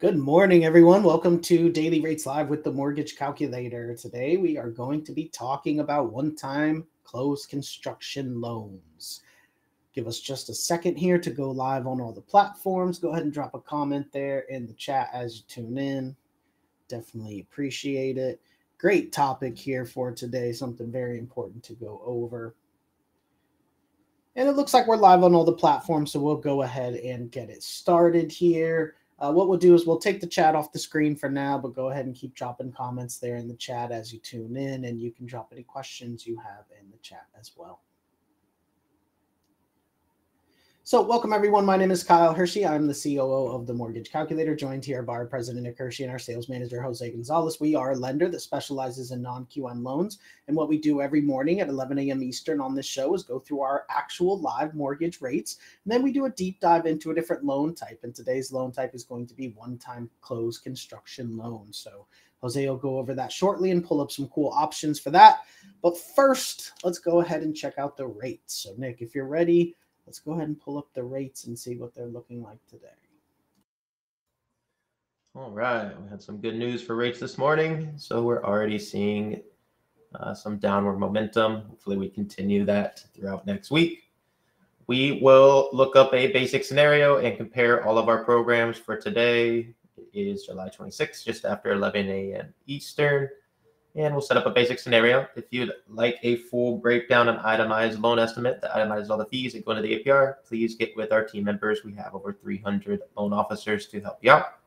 Good morning, everyone. Welcome to Daily Rates Live with the Mortgage Calculator. Today, we are going to be talking about one-time closed construction loans. Give us just a second here to go live on all the platforms. Go ahead and drop a comment there in the chat as you tune in. Definitely appreciate it. Great topic here for today, something very important to go over. And it looks like we're live on all the platforms, so we'll go ahead and get it started here. What we'll do is we'll take the chat off the screen for now, but go ahead and keep dropping comments there in the chat as you tune in, and you can drop any questions you have in the chat as well. So welcome, everyone. My name is Kyle Hershey. I'm the COO of the Mortgage Calculator, joined here by our president, Nick Hershey, and our sales manager, Jose Gonzalez. We are a lender that specializes in non-QM loans. And what we do every morning at 11 a.m. Eastern on this show is go through our actual live mortgage rates. And then we do a deep dive into a different loan type. And today's loan type is going to be one-time closed construction loan. So Jose will go over that shortly and pull up some cool options for that. But first, let's go ahead and check out the rates. So Nick, if you're ready, let's go ahead and pull up the rates and see what they're looking like today. All right, we had some good news for rates this morning. So we're already seeing some downward momentum. Hopefully we continue that throughout next week. We will look up a basic scenario and compare all of our programs for today. It is July 26th, just after 11 a.m. Eastern. And we'll set up a basic scenario. If you'd like a full breakdown and itemized loan estimate that itemizes all the fees that go into the APR, please get with our team members. We have over 300 loan officers to help you out.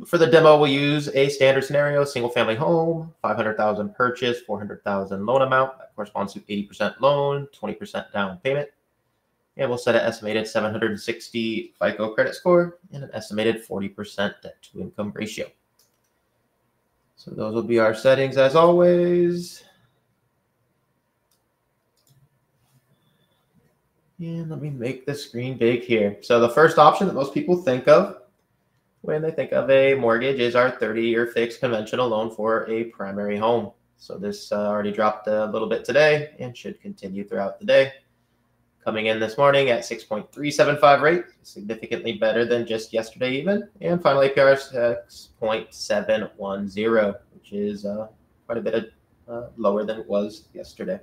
For the demo, we'll use a standard scenario, single family home, 500,000 purchase, 400,000 loan amount. That corresponds to 80% loan, 20% down payment. And we'll set an estimated 760 FICO credit score and an estimated 40% debt to income ratio. So those will be our settings as always. And let me make the screen big here. So the first option that most people think of when they think of a mortgage is our 30-year fixed conventional loan for a primary home. So this already dropped a little bit today and should continue throughout the day. Coming in this morning at 6.375 rate, significantly better than just yesterday even. And final APR is 6.710, which is quite a bit lower than it was yesterday.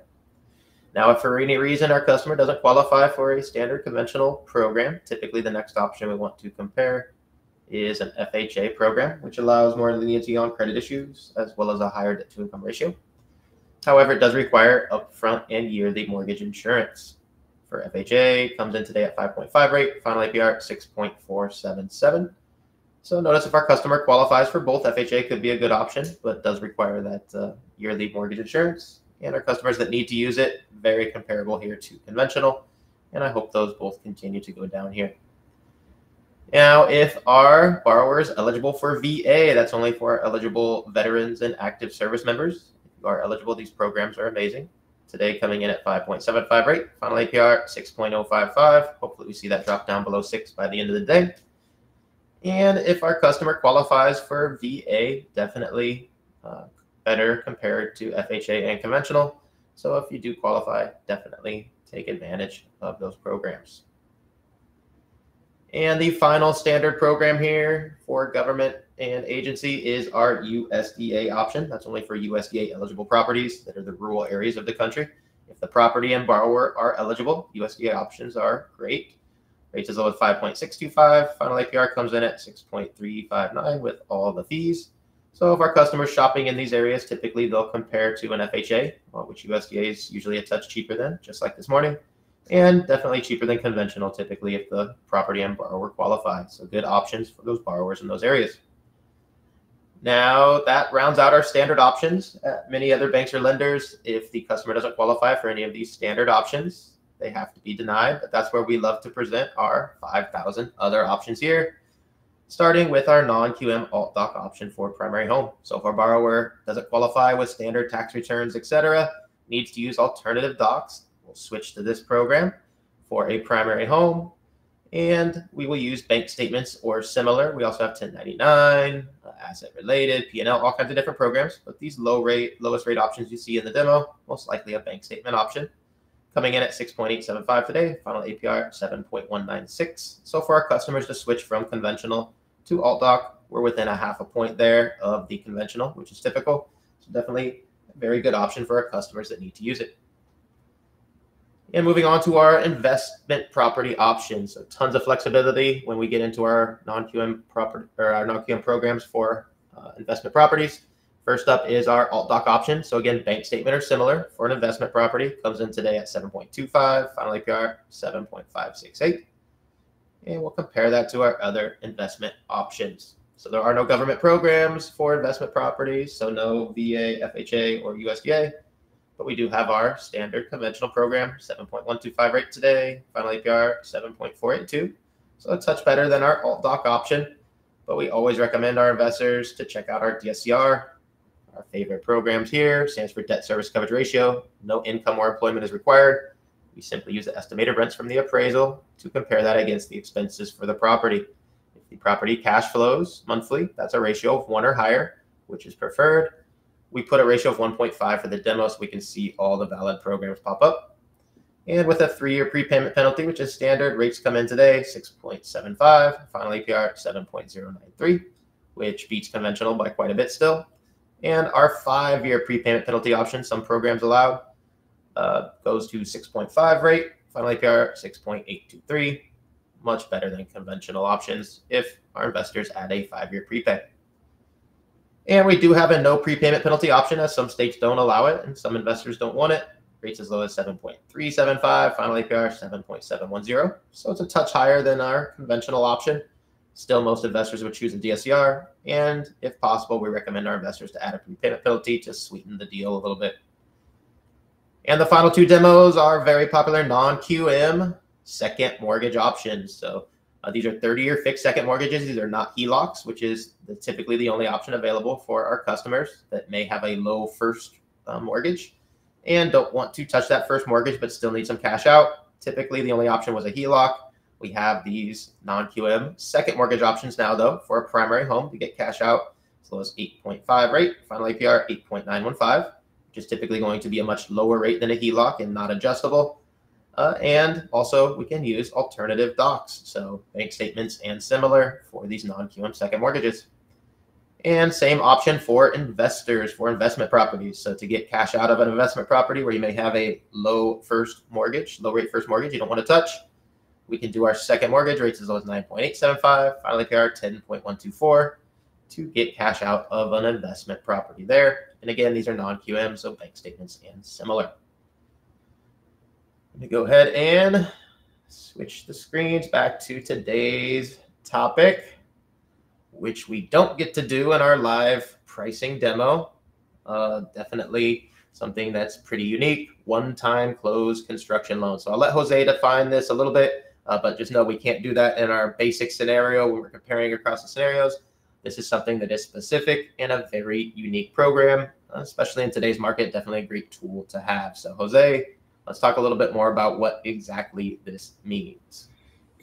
Now, if for any reason our customer doesn't qualify for a standard conventional program, typically the next option we want to compare is an FHA program, which allows more leniency on credit issues as well as a higher debt to income ratio. However, it does require upfront and yearly mortgage insurance. For FHA, comes in today at 5.5 rate, final APR 6.477. So notice if our customer qualifies for both, FHA could be a good option, but does require that yearly mortgage insurance. And our customers that need to use it, very comparable here to conventional. And I hope those both continue to go down here. Now, if our borrower is eligible for VA, that's only for our eligible veterans and active service members. If you are eligible, these programs are amazing. Today coming in at 5.75 rate, final APR 6.055. Hopefully we see that drop down below 6 by the end of the day. And if our customer qualifies for VA, definitely better compared to FHA and conventional. So if you do qualify, definitely take advantage of those programs. And the final standard program here for government and agency is our USDA option. That's only for USDA eligible properties that are the rural areas of the country. If the property and borrower are eligible, USDA options are great. Rates as low as 5.625. Final APR comes in at 6.359 with all the fees. So if our customers shopping in these areas, typically they'll compare to an FHA, which USDA is usually a touch cheaper than, just like this morning. And definitely cheaper than conventional, typically, if the property and borrower qualify. So good options for those borrowers in those areas. Now, that rounds out our standard options. At many other banks or lenders, if the customer doesn't qualify for any of these standard options, they have to be denied. But that's where we love to present our 5,000 other options here, starting with our non-QM alt-doc option for primary home. So if our borrower doesn't qualify with standard tax returns, etc., needs to use alternative docs, we'll switch to this program for a primary home, and we will use bank statements or similar. We also have 1099, asset-related, P&L, all kinds of different programs. But these lowest rate options you see in the demo, most likely a bank statement option. Coming in at 6.875 today, final APR 7.196. So for our customers to switch from conventional to alt-doc, we're within a half a point there of the conventional, which is typical. So definitely a very good option for our customers that need to use it. And moving on to our investment property options. So tons of flexibility when we get into our non-QM property or our non-QM programs for investment properties. First up is our alt doc option. So again, bank statement or similar for an investment property. Comes in today at 7.25, final APR 7.568. And we'll compare that to our other investment options. So there are no government programs for investment properties, so no VA, FHA, or USDA. But we do have our standard conventional program, 7.125 rate today, final APR 7.482. So a touch better than our alt doc option. But we always recommend our investors to check out our DSCR. Our favorite programs here stands for debt service coverage ratio. No income or employment is required. We simply use the estimated rents from the appraisal to compare that against the expenses for the property. If the property cash flows monthly, that's a ratio of 1 or higher, which is preferred. We put a ratio of 1.5 for the demo so we can see all the valid programs pop up. And with a 3-year prepayment penalty, which is standard, rates come in today, 6.75, final APR 7.093, which beats conventional by quite a bit still. And our 5-year prepayment penalty option, some programs allowed, goes to 6.5 rate, final APR 6.823, much better than conventional options if our investors add a 5-year prepay. And we do have a no prepayment penalty option, as some states don't allow it and some investors don't want it. Rates as low as 7.375, final APR 7.710. So it's a touch higher than our conventional option. Still, most investors would choose a DSCR, and if possible, we recommend our investors to add a prepayment penalty to sweeten the deal a little bit. And the final 2 demos are very popular non-QM second mortgage options. So these are 30-year fixed second mortgages. These are not HELOCs, which is typically the only option available for our customers that may have a low first mortgage and don't want to touch that first mortgage but still need some cash out. Typically, the only option was a HELOC. We have these non-QM second mortgage options now, though, for a primary home to get cash out as low as 8.5 rate, final APR 8.915, which is typically going to be a much lower rate than a HELOC and not adjustable. And also, we can use alternative docs, so bank statements and similar for these non-QM second mortgages. And same option for investors for investment properties. So to get cash out of an investment property where you may have a low rate first mortgage you don't want to touch, we can do our second mortgage, rates as low as 9.875, final APR 10.124 to get cash out of an investment property there. And again, these are non-QM, so bank statements and similar. Let me go ahead and switch the screens back to today's topic, which we don't get to do in our live pricing demo. Definitely something that's pretty unique, one-time closed construction loan. So I'll let Jose define this a little bit. But just know we can't do that in our basic scenario when we're comparing across the scenarios. This is something that is specific and a very unique program, especially in today's market. Definitely a great tool to have. So Jose, let's talk a little bit more about what exactly this means.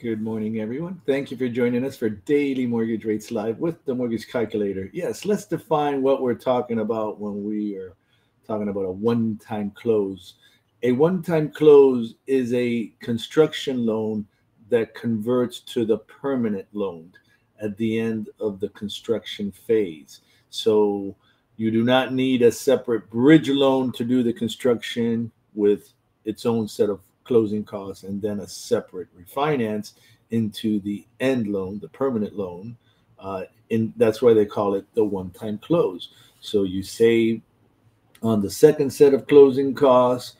Good morning, everyone. Thank you for joining us for Daily Mortgage Rates Live with the Mortgage Calculator. Yes, let's define what we're talking about when we are talking about a one-time close. A one-time close is a construction loan that converts to the permanent loan at the end of the construction phase. So you do not need a separate bridge loan to do the construction with its own set of closing costs and then a separate refinance into the end loan, the permanent loan. That's why they call it the one-time close. So you save on the second set of closing costs,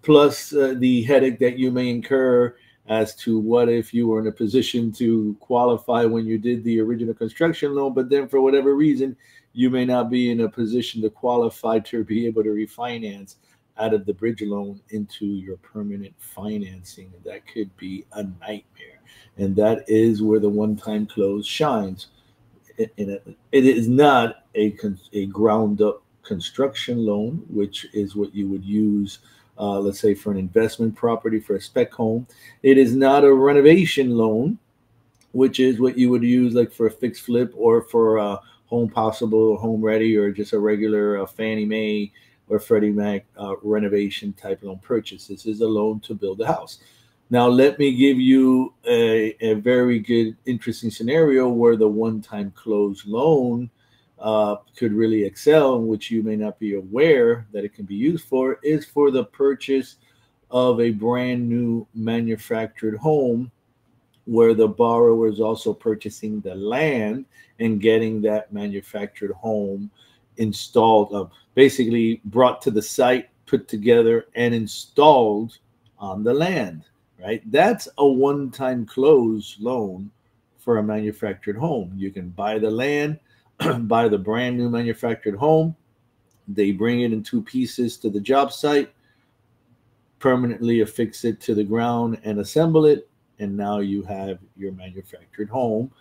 plus the headache that you may incur as to what if you were in a position to qualify when you did the original construction loan, but then for whatever reason, you may not be in a position to qualify to be able to refinance out of the bridge loan into your permanent financing. That could be a nightmare. And that is where the one-time close shines. It is not a ground-up construction loan, which is what you would use, let's say, for an investment property, for a spec home. It is not a renovation loan, which is what you would use like for a fixed flip or for a Home Possible, Home Ready, or just a regular Fannie Mae or Freddie Mac renovation type loan purchase. This is a loan to build a house. Now, let me give you a very good, interesting scenario where the one-time close loan could really excel, in which you may not be aware that it can be used for, is for the purchase of a brand new manufactured home, where the borrower is also purchasing the land and getting that manufactured home installed, basically brought to the site, put together, and installed on the land, right? That's a one-time close loan for a manufactured home. You can buy the land, buy the brand new manufactured home. They bring it in 2 pieces to the job site, permanently affix it to the ground and assemble it. And now you have your manufactured home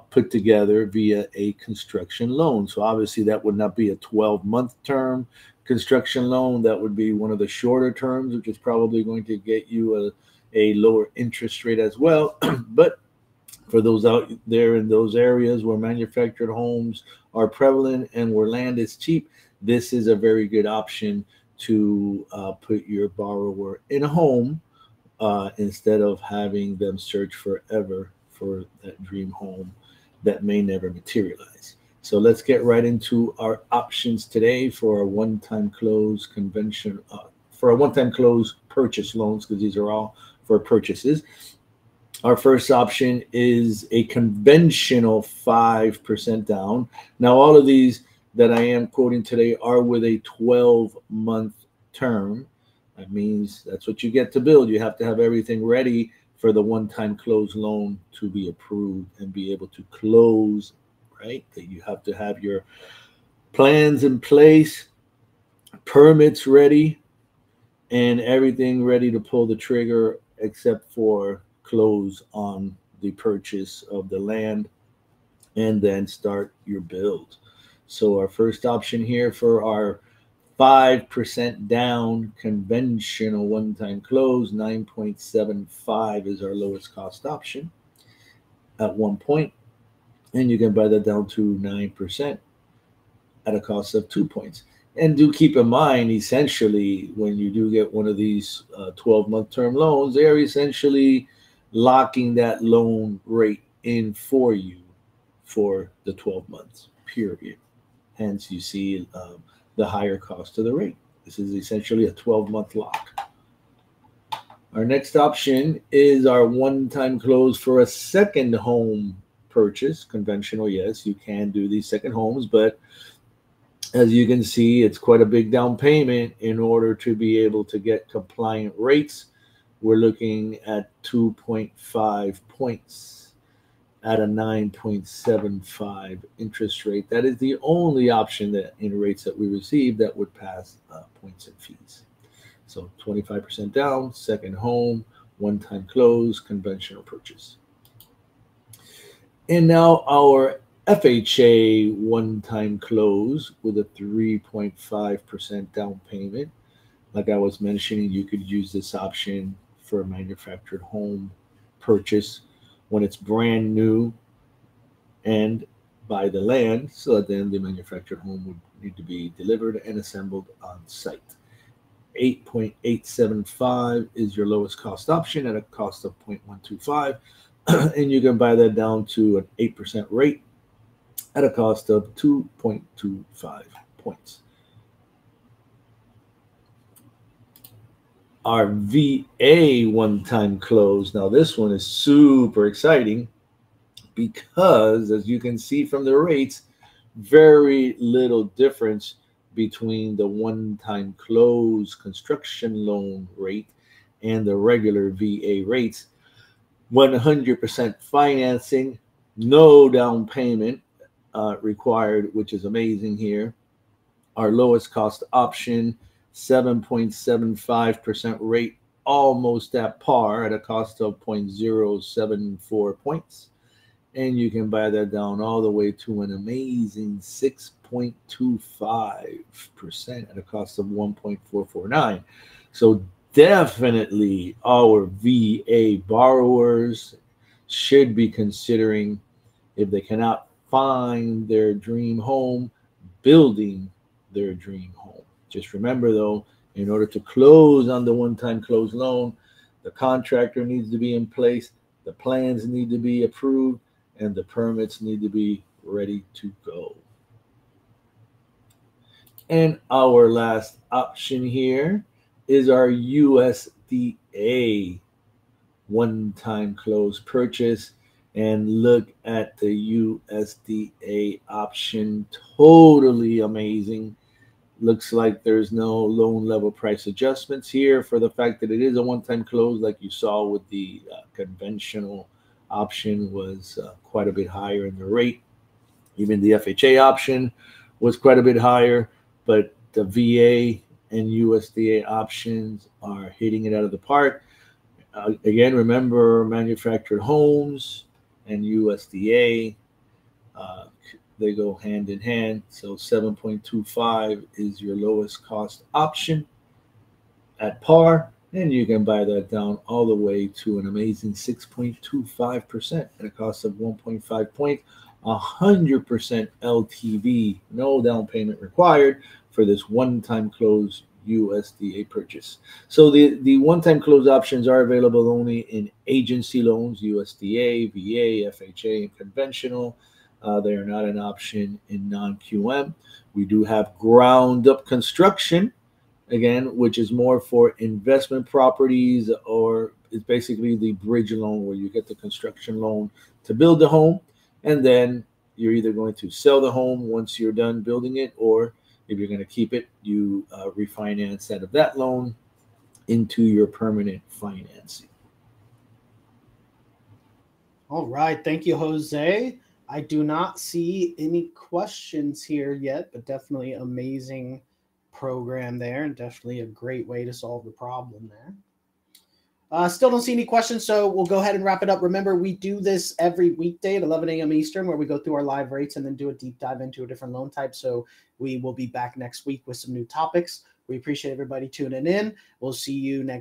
put together via a construction loan. So obviously that would not be a 12-month term construction loan. That would be one of the shorter terms, which is probably going to get you a lower interest rate as well. But for those out there in those areas where manufactured homes are prevalent and where land is cheap, this is a very good option to put your borrower in a home instead of having them search forever for that dream home that may never materialize. So let's get right into our options today for a one-time close convention, for a one-time close purchase loans, because these are all for purchases. Our first option is a conventional 5% down. Now, all of these that I am quoting today are with a 12-month term. That means that's what you get to build. You have to have everything ready for the one-time close loan to be approved and be able to close, right? That you have to have your plans in place, permits ready, and everything ready to pull the trigger except for close on the purchase of the land and then start your build. So our first option here for our 5% down conventional one-time close, 9.75 is our lowest cost option at one point. And you can buy that down to 9% at a cost of 2 points. And do keep in mind, essentially, when you do get one of these 12-month term loans, they're essentially locking that loan rate in for you for the 12 months, period. Hence, you see the higher cost of the rate. This is essentially a 12-month lock. Our next option is our one-time close for a second home purchase. Conventional, yes, you can do these second homes, but as you can see, it's quite a big down payment in order to be able to get compliant rates. We're looking at 2.5 points at a 9.75 interest rate. That is the only option that in rates that we receive that would pass points and fees. So 25% down, second home, one-time close, conventional purchase. And now our FHA one-time close with a 3.5% down payment. Like I was mentioning, you could use this option for a manufactured home purchase when it's brand new and buy the land, so that then the manufactured home would need to be delivered and assembled on site. 8.875 is your lowest cost option at a cost of 0.125, and you can buy that down to an 8% rate at a cost of 2.25 points. Our VA one-time close. Now this one is super exciting because, as you can see from the rates, very little difference between the one-time close construction loan rate and the regular VA rates. 100% financing, no down payment required, which is amazing here. Our lowest cost option, 7.75% rate, almost at par at a cost of 0.074 points. And you can buy that down all the way to an amazing 6.25% at a cost of 1.449. So definitely our VA borrowers should be considering, if they cannot find their dream home, building their dream home. Just remember though, in order to close on the one-time close loan, the contractor needs to be in place, the plans need to be approved, and the permits need to be ready to go. And our last option here is our USDA one-time close purchase. And look at the USDA option. Totally amazing. Looks like there's no loan level price adjustments here for the fact that it is a one-time close, like you saw with the conventional option was quite a bit higher in the rate. Even the FHA option was quite a bit higher, but the VA and USDA options are hitting it out of the park. Again, remember, manufactured homes and USDA, they go hand in hand. So 7.25 is your lowest cost option at par, and you can buy that down all the way to an amazing 6.25% at a cost of 1.5 point, 100% LTV, no down payment required for this one-time close USDA purchase. So the one-time close options are available only in agency loans, USDA, VA, FHA, and conventional. They are not an option in non-QM. We do have ground-up construction, again, which is more for investment properties, or it's basically the bridge loan where you get the construction loan to build the home, and then you're either going to sell the home once you're done building it, or if you're going to keep it, you refinance out of that loan into your permanent financing. All right. Thank you, Jose. I do not see any questions here yet, but definitely amazing program there, and definitely a great way to solve the problem there. Still don't see any questions, so we'll go ahead and wrap it up. Remember, we do this every weekday at 11 a.m. Eastern, where we go through our live rates and then do a deep dive into a different loan type. So we will be back next week with some new topics. We appreciate everybody tuning in. We'll see you next